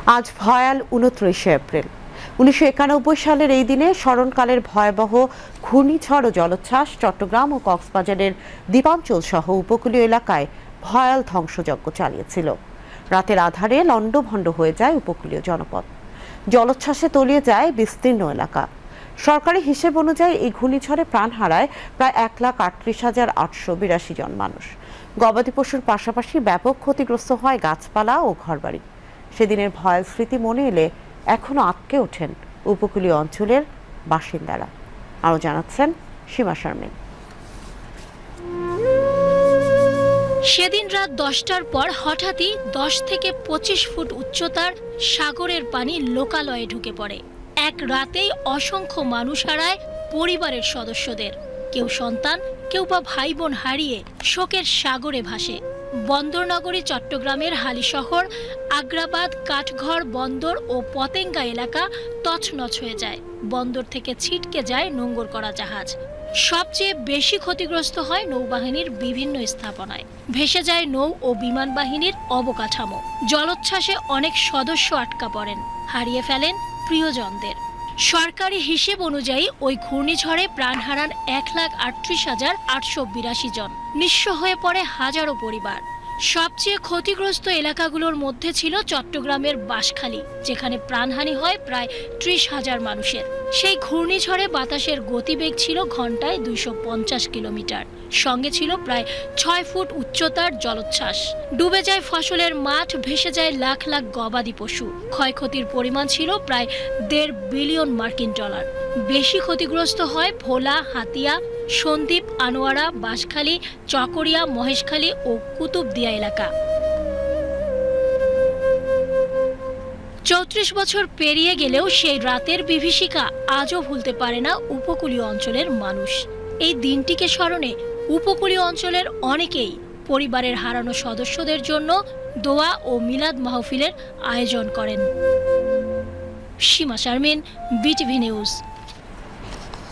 আজ ভয়াল ২৯শে এপ্রিল। ১৯৯১ সালের এই দিনে স্মরণকালের ভয়াবহ ঘূর্ণিঝড় ও জলোচ্ছ্বাস চট্টগ্রাম ও কক্সবাজারের দ্বীপাঞ্চল সহ উপকূলীয় এলাকায় ভয়াল ধ্বংসযজ্ঞ চালিয়েছিল। রাতের আধারে লণ্ডভণ্ড হয়ে যায় উপকূলীয় জনপদ, জলোচ্ছ্বাসে তলিয়ে যায় বিস্তীর্ণ এলাকা। সরকারি হিসেব অনুযায়ী এই ঘূর্ণিঝড়ে প্রাণ হারায় প্রায় ১,৩৮,৮৮২ জন মানুষ। গবাদি পশুর পাশাপাশি ব্যাপক ক্ষতিগ্রস্ত হয় গাছপালা ও ঘরবাড়ি। সেদিনের ভয়াল স্মৃতি মনে এলে এখনো আঁতকে ওঠেন উপকূলীয় অঞ্চলের বাসিন্দারা। আরও জানাচ্ছেন সীমা শারমিন। সেদিন রাত ১০টার পর হঠাৎই ১০ থেকে ২৫ ফুট উচ্চতার সাগরের পানি লোকালয়ে ঢুকে পড়ে। এক রাতেই অসংখ্য মানুষ হারায় পরিবারের সদস্যদের। কেউ সন্তান, কেউ বা ভাই বোন হারিয়ে শোকের সাগরে ভাসে। বন্দরনগরী চট্টগ্রামের হালিশহর, আগ্রাবাদ, কাঠঘর বন্দর ও পতেঙ্গা এলাকা তছনছ হয়ে যায়। বন্দর থেকে ছিটকে যায় নোঙর করা জাহাজ। সবচেয়ে বেশি ক্ষতিগ্রস্ত হয় নৌবাহিনীর বিভিন্ন স্থাপনায়। ভেসে যায় নৌ ও বিমান বাহিনীর অবকাঠামো। জলোচ্ছ্বাসে অনেক সদস্য আটকা পড়েন, হারিয়ে ফেলেন প্রিয়জনদের। সরকারি হিসেব অনুযায়ী ওই ঘূর্ণিঝড়ে প্রাণ হারান ১,৩৮,৮৮২ জন। নিঃস্ব হয়ে পড়ে হাজারো পরিবার। সবচেয়ে ক্ষতিগ্রস্ত এলাকাগুলোর মধ্যে ছিল চট্টগ্রামের বাঁশখালী, যেখানে প্রাণহানি হয় প্রায় ৩০,০০০ মানুষের। সেই ঘূর্ণিঝড়ে বাতাসের গতিবেগ ছিল ঘন্টায় ২৫০ কিলোমিটার। সঙ্গে ছিল প্রায় ৬ ফুট উচ্চতার জলোচ্ছ্বাস। ডুবে যায় ফসলের মাঠ, ভেসে যায় লাখ লাখ গবাদি পশু। ক্ষয়ক্ষতির পরিমাণ ছিল প্রায় $১.৫ বিলিয়ন মার্কিন ডলার। বেশি ক্ষতিগ্রস্ত হয় ভোলা, হাতিয়া, সন্দ্বীপ, আনোয়ারা, বাঁশখালী, চকরিয়া, মহেশখালী ও কুতুবদিয়া এলাকা। ৩৪ বছর পেরিয়ে গেলেও সেই রাতের বিভীষিকা আজও ভুলতে পারে না উপকূলীয় অঞ্চলের মানুষ। এই দিনটিকে স্মরণে উপকূলীয় অঞ্চলের অনেকেই পরিবারের হারানো সদস্যদের জন্য দোয়া ও মিলাদ মাহফিলের আয়োজন করেন। সীমা শারমিন, বিটিভি নিউজ।